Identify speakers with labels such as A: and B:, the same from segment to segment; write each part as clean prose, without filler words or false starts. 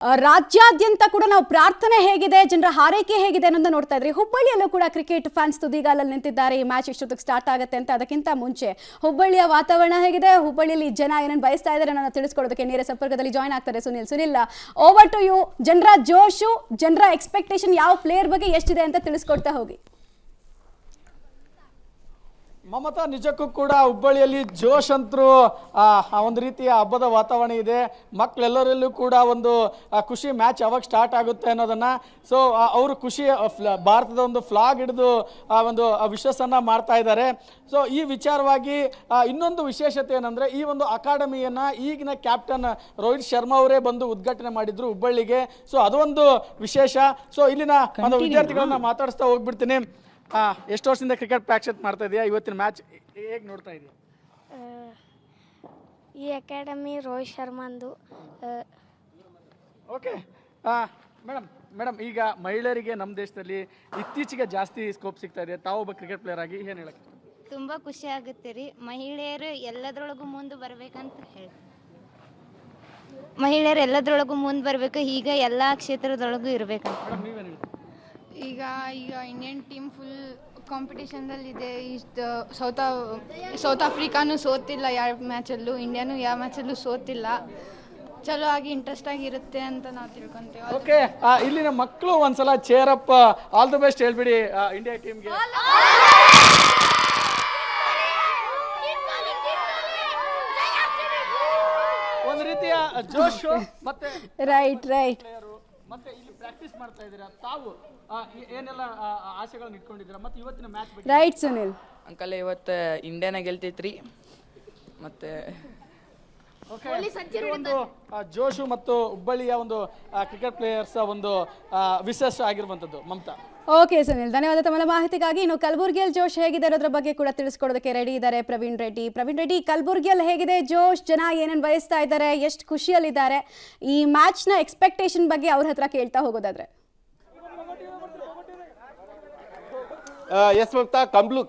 A: ರಾಜ್ಯಾದ್ಯಂತ ಕೂಡ ನಾವು ಪ್ರಾರ್ಥನೆ ಹೇಗಿದೆ, ಜನರ ಹಾರೈಕೆ ಹೇಗಿದೆ ಅನ್ನೋದನ್ನ ನೋಡ್ತಾ ಇದ್ರಿ. ಹುಬ್ಬಳ್ಳಿಯಲ್ಲೂ ಕೂಡ ಕ್ರಿಕೆಟ್ ಫ್ಯಾನ್ಸ್ ತುದಿಗಾಲಲ್ಲಿ ನಿಂತಿದ್ದಾರೆ. ಈ ಮ್ಯಾಚ್ ಎಷ್ಟೊತ್ತಿಗೆ ಸ್ಟಾರ್ಟ್ ಆಗುತ್ತೆ ಅಂತ. ಅದಕ್ಕಿಂತ ಮುಂಚೆ ಹುಬ್ಬಳ್ಳಿಯ ವಾತಾವರಣ ಹೇಗಿದೆ, ಹುಬ್ಬಳ್ಳಿಯಲ್ಲಿ ಜನ ಏನೇನು ಬಯಸ್ತಾ ಇದ್ದಾರೆ ಅನ್ನೋದನ್ನ ತಿಳಿಸ್ಕೊಡೋದಕ್ಕೆ ನೇರ ಸಂಪರ್ಕದಲ್ಲಿ ಜಾಯ್ನ್ ಆಗ್ತಾರೆ ಸುನಿಲ್. Over to you. ಜನರ ಜೋಶು, ಜನರ ಎಕ್ಸ್ಪೆಕ್ಟೇಷನ್ ಯಾವ ಪ್ಲೇಯರ್ ಬಗ್ಗೆ ಎಷ್ಟಿದೆ ಅಂತ ತಿಳಿಸ್ಕೊಡ್ತಾ ಹೋಗಿ.
B: ಮಮತಾ, ನಿಜಕ್ಕೂ ಕೂಡ ಹುಬ್ಬಳ್ಳಿಯಲ್ಲಿ ಜೋಶ್ ಅಂತರೂ ಒಂದು ರೀತಿಯ ಹಬ್ಬದ ವಾತಾವರಣ ಇದೆ. ಮಕ್ಕಳೆಲ್ಲರಲ್ಲೂ ಕೂಡ ಒಂದು ಖುಷಿ, ಮ್ಯಾಚ್ ಯಾವಾಗ ಸ್ಟಾರ್ಟ್ ಆಗುತ್ತೆ ಅನ್ನೋದನ್ನು. ಸೊ ಅವರು ಖುಷಿ ಭಾರತದ ಒಂದು ಫ್ಲಾಗ್ ಹಿಡಿದು ಒಂದು ವಿಶ್ವಾಸನ ಮಾಡ್ತಾ ಇದ್ದಾರೆ. ಸೊ ಈ ವಿಚಾರವಾಗಿ ಇನ್ನೊಂದು ವಿಶೇಷತೆ ಏನಂದರೆ, ಈ ಒಂದು ಅಕಾಡೆಮಿಯನ್ನು ಈಗಿನ ಕ್ಯಾಪ್ಟನ್ ರೋಹಿತ್ ಶರ್ಮಾ ಅವರೇ ಬಂದು ಉದ್ಘಾಟನೆ ಮಾಡಿದ್ರು ಹುಬ್ಬಳ್ಳಿಗೆ. ಸೊ ಅದೊಂದು ವಿಶೇಷ. ಸೊ ಇಲ್ಲಿನ ಒಂದು ವಿದ್ಯಾರ್ಥಿಗಳನ್ನ ಮಾತಾಡಿಸ್ತಾ ಹೋಗ್ಬಿಡ್ತೀನಿ. ಎಷ್ಟು ವರ್ಷದಿಂದ ಕ್ರಿಕೆಟ್ ಪ್ರಾಕ್ಟೀಸ್ ಮಾಡ್ತಾ ಇದೆಯಾ? ಇವತ್ತಿನ ಮ್ಯಾಚ್ ಹೇಗೆ ನೋಡ್ತಾ ಇದೆಯಾ?
C: ಈ ಅಕಾಡೆಮಿ ರೋಹಿತ್ ಶರ್ಮಾಂದು.
B: ಓಕೆ ಮೇಡಮ್, ಈಗ ಮಹಿಳೆಯರಿಗೆ ನಮ್ಮ ದೇಶದಲ್ಲಿ ಇತ್ತೀಚೆಗೆ ಜಾಸ್ತಿ ಸ್ಕೋಪ್ ಸಿಗ್ತಾ ಇದೆ. ತಾವೊಬ್ಬ ಕ್ರಿಕೆಟ್ ಪ್ಲೇಯರ್ ಆಗಿ ಏನು ಹೇಳಕ್ಕೆ?
C: ತುಂಬ ಖುಷಿ ಆಗುತ್ತೆ ರೀ. ಮಹಿಳೆಯರು ಎಲ್ಲದರೊಳಗೂ ಮುಂದೆ ಬರ್ಬೇಕಂತ ಹೇಳಿ, ಮಹಿಳೆಯರು ಎಲ್ಲದರೊಳಗೂ ಮುಂದೆ ಬರಬೇಕು. ಈಗ ಎಲ್ಲ ಕ್ಷೇತ್ರದೊಳಗೂ ಇರಬೇಕಂತ.
B: ಮೇಡಮ್, ನೀವೇನು ಹೇಳಿ?
D: ಈಗ ಇಂಡಿಯನ್ ಟೀಮ್ ಫುಲ್ ಕಾಂಪಿಟೇಷನ್ದಲ್ಲಿದೆ. ಇಷ್ಟು ಸೌತ್ ಆಫ್ರಿಕಾನು ಸೋತಿಲ್ಲ ಯಾವ ಮ್ಯಾಚಲ್ಲೂ, ಇಂಡಿಯಾನು ಯಾವ ಮ್ಯಾಚಲ್ಲೂ ಸೋತಿಲ್ಲ. ಚಲೋ ಆಗಿ ಇಂಟ್ರೆಸ್ಟ್ ಆಗಿರುತ್ತೆ ಅಂತ ನಾವು ತಿಳ್ಕೊಂತೇವೆ.
B: ಓಕೆ, ಇಲ್ಲಿನ ಮಕ್ಕಳು ಒಂದ್ಸಲ ಚೇರಪ್ಪ ಆಲ್ ದಿ ಬೆಸ್ಟ್ ಹೇಳ್ಬಿಡಿ ಇಂಡಿಯಾ ಟೀಮ್ಗೆ. ಒಂದು ರೀತಿಯ ಜೋಶು ಮತ್ತೆ
A: ರೈಟ್
B: ಮತ್ತೆ ಇಲ್ಲಿ ಪ್ರಾಕ್ಟೀಸ್ ಮಾಡ್ತಾ ಇದ್ದೀರಾ ತಾವು, ಏನೆಲ್ಲ ಆಸೆಗಳನ್ನು ಇಟ್ಕೊಂಡಿದ್ದೀರಾ ಮತ್ತೆ ಇವತ್ತಿನ ಮ್ಯಾಚ್ ಬಗ್ಗೆ?
A: ರೈಟ್ ಸುನಿಲ್.
E: ಅಂಕಲ್, ಇವತ್ತು ಇಂಡಿಯಾನ ಗೆಲ್ತೈತ್ರಿ. ಮತ್ತೆ
B: ಒಂದು ಜೋಶು ಮತ್ತು ಹುಬ್ಬಳ್ಳಿಯ ಒಂದು ಕ್ರಿಕೆಟ್ ಪ್ಲೇಯರ್ಸ್ ಒಂದು ವಿಶೇಷ ಆಗಿರುವಂಥದ್ದು. ಮಮತಾ.
A: ಓಕೆ ಸುನಿಲ್, ಧನ್ಯವಾದ ತಮ್ಮ ಮಾಹಿತಿಗಾಗಿ. ಇನ್ನು ಕಲಬುರಗಿಯಲ್ಲಿ ಜೋಶ್ ಹೇಗಿದೆ ಅನ್ನೋದ್ರ ಬಗ್ಗೆ ಕೂಡ ತಿಳಿಸ್ಕೊಡೋದಕ್ಕೆ ರೆಡಿ ಇದ್ದಾರೆ ಪ್ರವೀಣ್ ರೆಡ್ಡಿ. ಕಲಬುರಗಿಯಲ್ಲಿ ಹೇಗಿದೆ ಜೋಶ್, ಜನ ಏನೇನು ಬಯಸ್ತಾ ಇದ್ದಾರೆ, ಎಷ್ಟು ಖುಷಿಯಲ್ಲಿದ್ದಾರೆ, ಈ ಮ್ಯಾಚ್ನ ಎಕ್ಸ್ಪೆಕ್ಟೇಷನ್ ಬಗ್ಗೆ ಅವ್ರ ಹತ್ರ ಕೇಳ್ತಾ ಹೋಗೋದಾದ್ರೆ?
F: ಎಸ್ ಮಮತಾ,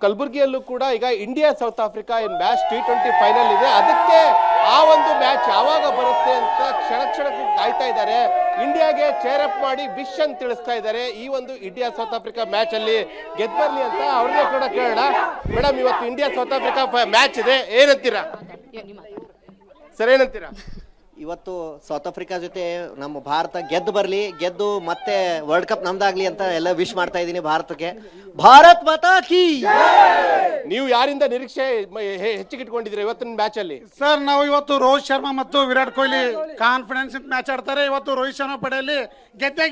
F: ಕಲಬುರಗಿಯಲ್ಲೂ ಕೂಡ ಈಗ India south Africa match T20 final ಇದೆ. ಅದಕ್ಕೆ ಆ ಒಂದು ಮ್ಯಾಚ್ ಯಾವಾಗ ಬರುತ್ತೆ ಅಂತ ಕ್ಷಣಕ್ಕೆ ಕಾಯ್ತಾ ಇದ್ದಾರೆ. ಇಂಡಿಯಾಗೆ ಚೇರಪ್ ಮಾಡಿ ವಿಶ್ ಅಂತ ತಿಳಿಸ್ತಾ ಇದ್ದಾರೆ. ಈ ಒಂದು ಇಂಡಿಯಾ ಸೌತ್ ಆಫ್ರಿಕಾ ಮ್ಯಾಚ್ ಅಲ್ಲಿ ಗೆದ್ದು ಬರ್ಲಿ ಅಂತ ಅವ್ರನ್ನೇ ಕೂಡ ಕೇಳೋಣ. ಮೇಡಮ್, ಇವತ್ತು ಇಂಡಿಯಾ ಸೌತ್ ಆಫ್ರಿಕಾ ಮ್ಯಾಚ್ ಇದೆ, ಏನಂತೀರಾ ಸರ್? ಏನಂತೀರಾ?
G: ಇವತ್ತು ಸೌತ್ ಆಫ್ರಿಕಾ ಜೊತೆ ನಮ್ಮ ಭಾರತ ಗೆದ್ದು ಬರಲಿ, ಗೆದ್ದು ಮತ್ತೆ ವರ್ಲ್ಡ್ ಕಪ್ ನಮ್ದಾಗ್ಲಿ ಅಂತ ಎಲ್ಲ ವಿಶ್ ಮಾಡ್ತಾ ಇದ್ದೀನಿ ಭಾರತಕ್ಕೆ. ಭಾರತ್ ಮಾತಾ ಕೀ.
F: ನೀವು ಯಾರಿಂದ ನಿರೀಕ್ಷೆ ಹೆಚ್ಚಿಗೆ ಇಟ್ಕೊಂಡಿದ್ದೀರಾ ಇವತ್ತಿನ ಮ್ಯಾಚ್ ಅಲ್ಲಿ?
H: ಸರ್, ನಾವು ಇವತ್ತು ರೋಹಿತ್ ಶರ್ಮಾ ಮತ್ತು ವಿರಾಟ್ ಕೊಹ್ಲಿ ಕಾನ್ಫಿಡೆನ್ಸ್ ಮ್ಯಾಚ್ ಆಡ್ತಾರೆ. ಇವತ್ತು ರೋಹಿತ್ ಶರ್ಮಾ ಪಡೆಯಲ್ಲಿ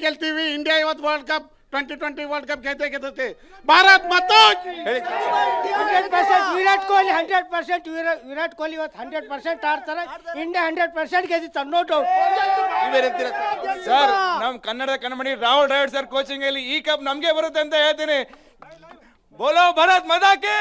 H: ಗೆಲ್ತೀವಿ. ಇಂಡಿಯಾ ಇವತ್ತು ವರ್ಲ್ಡ್ ಕಪ್ 2020 ವರ್ಲ್ಡ್ ಕಪ್ ಗೆದ್ದುತ್ತೆ. ಭಾರತ್ ಮಾತಾ ಕೀ.
I: 100% ವಿರಾಟ್ ಕೊಹ್ಲಿ 100% ವಿರಾಟ್ ಕೊಹ್ಲಿ ಇವತ್ತು 100% ಆಡ್ತಾರೆ. ಇಂಡಿಯಾ 100% ಗೆದ್ದಿತ್ತು, ನೋ ಡೌಟ್.
J: ಸರ್, ನಮ್ ಕನ್ನಡದ ಕಣ್ಮಣಿ ರಾಹುಲ್ ಡ್ರಾವಿಡ್ ಸರ್ ಕೋಚಿಂಗ್ ಅಲ್ಲಿ ಈ ಕಪ್ ನಮ್ಗೆ ಬರುತ್ತೆ ಅಂತ ಹೇಳ್ತೀನಿ. ಬೋಲೋ ಭಾರತ್ ಮಾತಾ ಕೀ.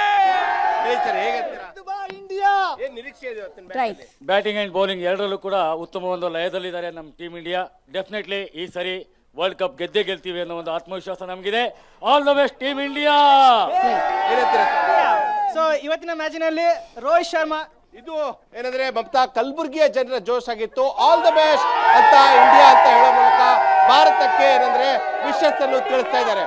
K: ಬ್ಯಾಟಿಂಗ್ ಅಂಡ್ ಬೌಲಿಂಗ್ ಎರಡರಲ್ಲೂ ಕೂಡ ಉತ್ತಮ ಒಂದು ಲಯದಲ್ಲಿದ್ದಾರೆ ನಮ್ಮ ಟೀಮ್ ಇಂಡಿಯಾ. ಡೆಫಿನೆಟ್ಲಿ ಈ ಸರಿ ವರ್ಲ್ಡ್ ಕಪ್ ಗೆಲ್ತೀವಿ ಅನ್ನೋ ಒಂದು ಆತ್ಮವಿಶ್ವಾಸ ನಮಗಿದೆ. All the best team India.
I: So ಇವತ್ತಿನ ಮ್ಯಾಚಿನಲ್ಲಿ ರೋಹಿತ್ ಶರ್ಮಾ,
F: ಇದು ಏನಂದ್ರೆ ಮಮತಾ, ಕಲಬುರಗಿಯ ಜನರ ಜೋಶ್ ಆಗಿತ್ತು. ಆಲ್ ದ ಬೆಸ್ಟ್ ಅಂತ ಇಂಡಿಯಾ ಅಂತ ಹೇಳೋ ಮೂಲಕ ಭಾರತಕ್ಕೆ ಏನಂದ್ರೆ ವಿಶಸ್ ಅನ್ನು ತಿಳಿಸ್ತಾ ಇದ್ದಾರೆ.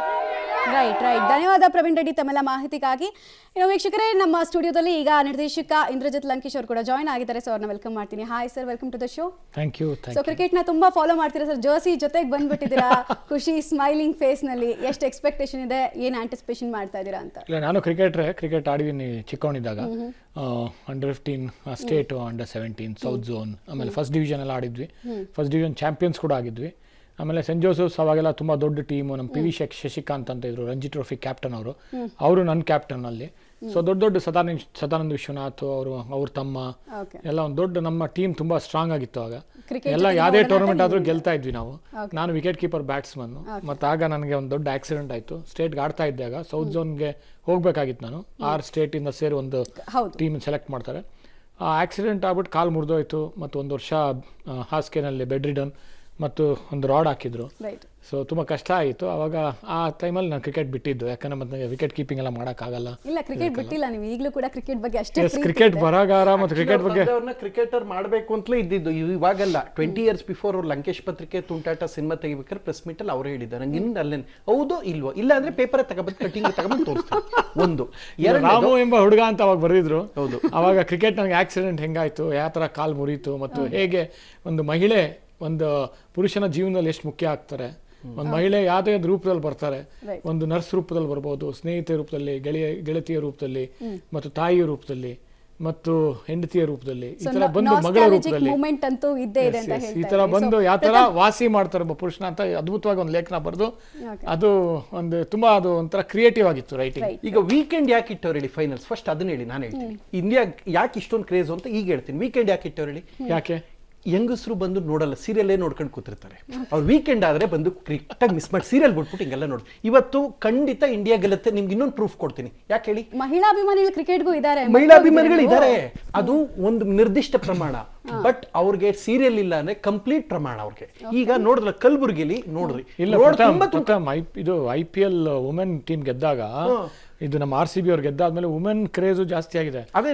A: ರೈಟ್ ಧನ್ಯವಾದ ಪ್ರವೀಣ್ ರೆಡ್ಡಿ ತಮ್ಮೆಲ್ಲ ಮಾಹಿತಿಗಾಗಿ. ಇನ್ನು ವೀಕ್ಷಕರೇ, ನಮ್ಮ ಸ್ಟುಡಿಯೋದಲ್ಲಿ ಈಗ ನಿರ್ದೇಶಕ ಇಂದ್ರಜಿತ್ ಲಂಕೇಶ್ ಅವರು ಕೂಡ ಜಾಯ್ನ್ ಆಗಿದ್ದಾರೆ. ಸೊ ಅವ್ರನ್ನ ವೆಲ್ಕಮ್ ಮಾಡ್ತೀನಿ. Hi sir, welcome to the show.
L: Thank you.
A: So ಕ್ರಿಕೆಟ್ನ ತುಂಬಾ ಫಾಲೋ ಮಾಡ್ತೀರಾ ಸರ್, ಜರ್ಸಿ ಜೊತೆಗೆ ಬಂದ್ಬಿಟ್ಟಿದ್ದೀರಾ. ಖುಷಿ ಸ್ಮೈಲಿಂಗ್ ಫೇಸ್ ನಲ್ಲಿ ಎಷ್ಟು ಎಕ್ಸ್ಪೆಕ್ಟೇಷನ್ ಇದೆ, ಏನು ಆಂಟಿಸಿಪೇಷನ್ ಮಾಡ್ತಾ ಇದ್ದೀರಾ ಅಂತ?
L: ಇಲ್ಲ, ನಾನು ಕ್ರಿಕೆಟ್ ಆಡಿದ್ದೀನಿ ಚಿಕ್ಕವನಿದ್ದಾಗ. ಅಂಡರ್-15 ಸ್ಟೇಟ್, ಅಂಡರ್-17 ಸೌತ್ ಝೋನ್, ಆಮೇಲೆ ಫಸ್ಟ್ ಡಿವಿಷನ್ ಎಲ್ಲ ಆಡಿದ್ವಿ. ಫಸ್ಟ್ ಡಿವಿಷನ್ ಚಾಂಪಿಯನ್ಸ್ ಕೂಡ ಆಗಿದ್ವಿ. ಆಮೇಲೆ ಸೆಂಟ್ ಜೋಸೆಫ್ಸ್ ಅವಾಗೆಲ್ಲ ತುಂಬ ದೊಡ್ಡ ಟೀಮು. ನಮ್ಮ PV ಶಶಿಕಾಂತ್ ಅಂತ ಇದ್ರು, ರಂಜಿ ಟ್ರೋಫಿ ಕ್ಯಾಪ್ಟನ್ ಅವರು ನನ್ನ ಕ್ಯಾಪ್ಟನ್ ಅಲ್ಲಿ. ಸೊ ದೊಡ್ಡ ಸದಾನಂದ ವಿಶ್ವನಾಥ್ ಅವ್ರ ತಮ್ಮ ಎಲ್ಲ ಒಂದು ದೊಡ್ಡ ನಮ್ಮ ಟೀಮ್ ತುಂಬ ಸ್ಟ್ರಾಂಗ್ ಆಗಿತ್ತು ಆಗ. ಎಲ್ಲ ಯಾವುದೇ ಟೂರ್ನಮೆಂಟ್ ಆದರೂ ಗೆಲ್ತಾ ಇದ್ವಿ ನಾವು. ನಾನು ವಿಕೆಟ್ ಕೀಪರ್ ಬ್ಯಾಟ್ಸ್ಮನ್. ಮತ್ತು ಆಗ ನನಗೆ ಒಂದು ದೊಡ್ಡ ಆಕ್ಸಿಡೆಂಟ್ ಆಯಿತು. ಸ್ಟೇಟ್ಗೆ ಆಡ್ತಾ ಇದ್ದಾಗ ಸೌತ್ ಝೋನ್ಗೆ ಹೋಗ್ಬೇಕಾಗಿತ್ತು. ನಾನು 6 ಸ್ಟೇಟಿಂದ ಸೇರಿ ಒಂದು ಟೀಮ್ ಸೆಲೆಕ್ಟ್ ಮಾಡ್ತಾರೆ. ಆ ಆಕ್ಸಿಡೆಂಟ್ ಆಗ್ಬಿಟ್ಟು ಕಾಲು ಮುರಿದೋಯ್ತು. ಮತ್ತು 1 ವರ್ಷ ಹಾಸಿಗೆನಲ್ಲಿ ಬೆಡ್ ರಿಡನ್. ಮತ್ತು ಒಂದು ರಾಡ್ ಹಾಕಿದ್ರು.
A: ರೈಟ್.
L: ಸೊ ತುಂಬ ಕಷ್ಟ ಆಯಿತು. ಅವಾಗ ಆ ಟೈಮಲ್ಲಿ ನಾನು ಕ್ರಿಕೆಟ್ ಬಿಟ್ಟಿದ್ದು, ಯಾಕಂದ್ರೆ ಮತ್ತೆ ವಿಕೆಟ್ ಕೀಪಿಂಗ್ ಎಲ್ಲ ಮಾಡೋಕ್ಕಾಗಲ್ಲ.
A: ಇಲ್ಲ, ಕ್ರಿಕೆಟ್ ಬಿಟ್ಟಿಲ್ಲ ನೀವು, ಈಗಲೂ ಕೂಡ ಕ್ರಿಕೆಟ್ ಬಗ್ಗೆ ಅಷ್ಟೇ
L: ಕ್ರಿಕೆಟ್ ಬರಗಾರ ಮತ್ತು ಕ್ರಿಕೆಟ್ ಬಗ್ಗೆ
F: ಕ್ರಿಕೆಟರ್ ಮಾಡಬೇಕು ಅಂತಲೇ ಇದ್ದಿದ್ದು. ಇವಾಗಲ್ಲ, 20 years ಬಿಫೋರ್ ಅವ್ರು ಲಂಕೇಶ್ ಪತ್ರಿಕೆ ತುಂಟಾಟ ಸಿನಿಮಾ ತೆಗಿಬೇಕಾದ್ರೆ ಪ್ರೆಸ್ ಮೀಟ್ ಅಲ್ಲಿ ಅವರೇ ಹೇಳಿದ್ದಾರೆ ನಂಗೆ ಇನ್ನು ಅಲ್ಲೇನು ಹೌದೋ ಇಲ್ವೋ, ಇಲ್ಲ ಅಂದ್ರೆ ಪೇಪರ್ ತಗೊಬಂದು ಕಟಿಂಗ್ ತಗೊಂಡು ತೋರಿಸ್ತಾರೆ. ಒಂದು
L: ರಾಮು ಎಂಬ ಹುಡುಗ ಅಂತ ಅವಾಗ ಬರೆದಿದ್ರು.
F: ಹೌದು.
L: ಅವಾಗ ಕ್ರಿಕೆಟ್ ನನಗೆ ಆಕ್ಸಿಡೆಂಟ್ ಹೆಂಗಾಯ್ತು, ಯಾವ ಥರ ಕಾಲು ಮುರಿಯಿತು, ಮತ್ತು ಹೇಗೆ ಒಂದು ಮಹಿಳೆ ಒಂದು ಪುರುಷನ ಜೀವನದಲ್ಲಿ ಎಷ್ಟು ಮುಖ್ಯ ಆಗ್ತಾರೆ. ಒಂದು ಮಹಿಳೆ ಯಾವುದೇ ರೂಪದಲ್ಲಿ ಬರ್ತಾರೆ, ಒಂದು ನರ್ಸ್ ರೂಪದಲ್ಲಿ ಬರ್ಬೋದು, ಸ್ನೇಹಿತರ ರೂಪದಲ್ಲಿ, ಗೆಳತಿಯ ರೂಪದಲ್ಲಿ, ಮತ್ತು ತಾಯಿಯ ರೂಪದಲ್ಲಿ, ಮತ್ತು ಹೆಂಡತಿಯ ರೂಪದಲ್ಲಿ, ಈ ತರ ಬಂದು ಮಗಳ ರೂಪದಲ್ಲಿ ಈ ತರ ಬಂದು ಯಾವ ತರ ವಾಸಿ ಮಾಡ್ತಾರೆ ಒಬ್ಬ ಪುರುಷನ ಅಂತ ಅದ್ಭುತವಾಗಿ ಒಂದು ಲೇಖನ ಬರೆದು ಅದು ಒಂದು ತುಂಬಾ ಅದು ಒಂಥರ ಕ್ರಿಯೇಟಿವ್ ಆಗಿತ್ತು ರೈಟಿಂಗ್.
F: ಈಗ ವೀಕೆಂಡ್ ಯಾಕೆ ಇಟ್ಟವ್ರು ಹೇಳಿ ಫೈನಲ್ಸ್? ಫಸ್ಟ್ ಅದನ್ನ ಹೇಳಿ, ನಾನು ಹೇಳ್ತೀನಿ ಇಂಡಿಯಾ ಯಾಕೆ ಇಷ್ಟೊಂದು ಕ್ರೇಜ್ ಅಂತ ಈಗ ಹೇಳ್ತೀನಿ. ವೀಕೆಂಡ್ ಯಾಕೆ ಇಟ್ಟವ್ರು ಹೇಳಿ?
L: ಯಾಕೆ
F: ಯಂಗಸ್ರು ಬಂದು ನೋಡಲ್ಲ, ಸೀರಿಯಲ್ಲೇ ನೋಡ್ಕೊಂಡು ಕೂತಿರ್ತಾರೆ. ಅವ್ರು ವೀಕೆಂಡ್ ಆದ್ರೆ ಬಂದು ಕರೆಕ್ಟಾಗಿ ಮಿಸ್ ಮಾಡಿ ಸೀರಿಯಲ್ ಬಿಟ್ಬಿಟ್ಟು ಹಿಂಗೆಲ್ಲ ನೋಡಿ. ಇವತ್ತು ಖಂಡಿತ ಇಂಡಿಯಾ ಗೆಲ್ಲುತ್ತೆ, ನಿಮ್ಗೆ ಇನ್ನೊಂದು ಪ್ರೂಫ್ ಕೊಡ್ತೀನಿ. ಯಾಕೆ ಹೇಳಿ?
A: ಮಹಿಳಾಭಿಮಾನಿಗಳು ಕ್ರಿಕೆಟ್ಗೂ ಇದ್ದಾರೆ,
F: ಮಹಿಳಾಭಿಮಾನಿಗಳು ಇದ್ದಾರೆ, ಅದು ಒಂದು ನಿರ್ದಿಷ್ಟ ಪ್ರಮಾಣ. ಬಟ್ ಅವ್ರಿಗೆ ಸೀರಿಯಲ್ ಇಲ್ಲ ಅಂದ್ರೆ ಕಂಪ್ಲೀಟ್ ಪ್ರಮಾಣ ಅವ್ರಿಗೆ. ಈಗ ನೋಡಿದ್ರ ಕಲಬುರ್ಗಿಲಿ ನೋಡ್ರಿ,
L: ಇದು IPL ವುಮೆನ್ ಟೀಮ್ ಗೆದ್ದಾಗ, ಇದು ನಮ್ಮ RCB ಅವ್ರು ಗೆದ್ದಾದ್ಮೇಲೆ ವುಮೆನ್ ಕ್ರೇಜು ಜಾಸ್ತಿ ಆಗಿದೆ.
F: ಅದೇ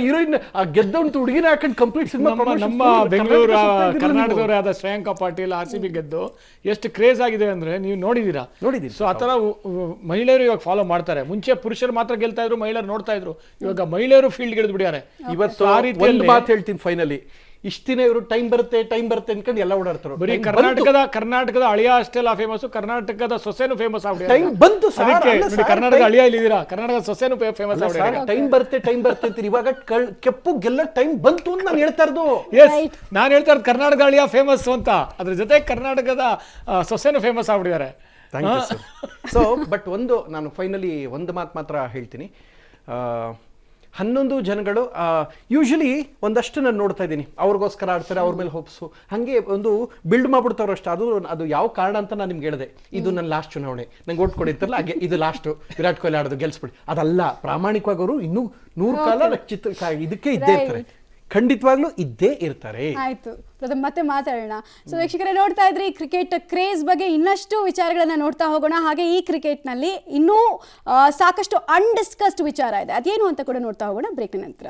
F: ಹೀರೋಯಿನ್ ಗೆದ್ದಂತ ಹುಡುಗಿನ ಹಾಕೊಂಡು ಕಂಪ್ಲೀಟ್ ಸಿನಿಮಾ.
L: ನಮ್ಮ ಬೆಂಗಳೂರು ಕರ್ನಾಟಕದವರೇ ಆದ ಶ್ರೇಯಾಂಕಾ ಪಾಟೀಲ್ RCB ಗೆದ್ದು ಎಷ್ಟು ಕ್ರೇಜ್ ಆಗಿದೆ ಅಂದ್ರೆ ನೀವು ನೋಡಿದೀರಾ. ಸೊ ಆ ತರ ಮಹಿಳೆಯರು ಇವಾಗ ಫಾಲೋ ಮಾಡ್ತಾರೆ. ಮುಂಚೆ ಪುರುಷರು ಮಾತ್ರ ಗೆಲ್ತಾ ಇದ್ರು, ಮಹಿಳೆಯರು ನೋಡ್ತಾ ಇದ್ರು. ಇವಾಗ ಮಹಿಳೆಯರು ಫೀಲ್ಡ್ ಗೆದ್ದು ಬಿಡ್ಯಾರೆ.
F: ಇವತ್ತು ಆ ರೀತಿ ಮಾತು ಹೇಳ್ತೀನಿ ಫೈನಲಿ. ಇಷ್ಟ ದಿನ ಇವರು ಟೈಮ್ ಬರುತ್ತೆ ಅನ್ಕೊಂಡು ಎಲ್ಲ ಓಡಾಡ್ತಾರೆ.
L: ಬರೀ ಕರ್ನಾಟಕದ ಅಳಿಯ ಅಷ್ಟೆಲ್ಲ ಫೇಮಸ್, ಕರ್ನಾಟಕದ ಸೊಸೆನು ಫೇಮಸ್ ಆಗ್ಬಿಟ್ಟು
F: ಟೈಮ್ ಬಂತು.
L: ಕರ್ನಾಟಕದ ಅಳಿಯ ಇಲ್ಲಿದ್ದೀರಾ, ಕರ್ನಾಟಕದ ಸೊಸೆನು ಫೇಮಸ್ ಆಗ್ಬಿಟ್ಟು
F: ಟೈಮ್ ಬರುತ್ತೆ ಅಂತೀರಿ. ಇವಾಗ ಕೆಪ್ಪು ಗೆಲ್ಲ ಟೈಮ್ ಬಂತು ಅಂತ ನಾನು ಹೇಳ್ತಾ ಇರೋದು.
L: ನಾನು ಹೇಳ್ತಾ ಇರೋದು ಕರ್ನಾಟಕ ಅಳಿಯ ಫೇಮಸ್ ಅಂತ, ಅದ್ರ ಜೊತೆ ಕರ್ನಾಟಕದ ಸೊಸೆನು ಫೇಮಸ್ ಆಗ್ಬಿಟ್ಟಿದ್ದಾರೆ.
F: ಸೊ ಬಟ್ ಒಂದು ನಾನು ಫೈನಲಿ ಒಂದು ಮಾತು ಮಾತ್ರ ಹೇಳ್ತೀನಿ. 11 ಜನಗಳು ಯೂಶಲಿ ಒಂದಷ್ಟು ನಾನು ನೋಡ್ತಾ ಇದ್ದೀನಿ, ಅವ್ರಿಗೋಸ್ಕರ ಆಡ್ತಾರೆ, ಅವ್ರ ಮೇಲೆ ಹೋಪ್ಸು ಹಾಗೆ ಒಂದು ಬಿಲ್ಡ್ ಮಾಡ್ಬಿಡ್ತಾವ್ರು ಅಷ್ಟು. ಅದು ಯಾವ ಕಾರಣ ಅಂತ ನಾನು ನಿಮ್ಗೆ ಹೇಳಿದೆ. ಇದು ನನ್ನ ಲಾಸ್ಟ್ ಚುನಾವಣೆ, ನಂಗೆ ಓಟ್ ಕೊಡಿರ್ತಾರಲ್ಲ ಹಾಗೆ, ಇದು ಲಾಸ್ಟು ವಿರಾಟ್ ಕೊಹ್ಲಿ ಆಡೋದು ಗೆಲ್ಸ್ಬಿಡಿ, ಅದಲ್ಲ. ಪ್ರಾಮಾಣಿಕವಾಗಿ ಅವರು ಇನ್ನೂ 100 ಕಾಲ ಇದಕ್ಕೆ ಇದ್ದೇ ಇರ್ತಾರೆ, ಖಂಡಿತವಾಗ್ಲೂ ಇದ್ದೇ ಇರ್ತಾರೆ.
A: ಆಯ್ತು, ಮತ್ತೆ ಮಾತಾಡೋಣ. ಸೊ ವೀಕ್ಷಕರೇ, ನೋಡ್ತಾ ಇದ್ರಿ ಕ್ರಿಕೆಟ್ ಕ್ರೇಜ್ ಬಗ್ಗೆ ಇನ್ನಷ್ಟು ವಿಚಾರಗಳನ್ನ ನೋಡ್ತಾ ಹೋಗೋಣ. ಹಾಗೆ ಈ ಕ್ರಿಕೆಟ್ನಲ್ಲಿ ಇನ್ನೂ ಸಾಕಷ್ಟು ಅನ್ಡಿಸ್ಕಸ್ಡ್ ವಿಚಾರ ಇದೆ, ಅದೇನು ಅಂತ ಕೂಡ ನೋಡ್ತಾ ಹೋಗೋಣ ಬ್ರೇಕ್ ನಂತರ.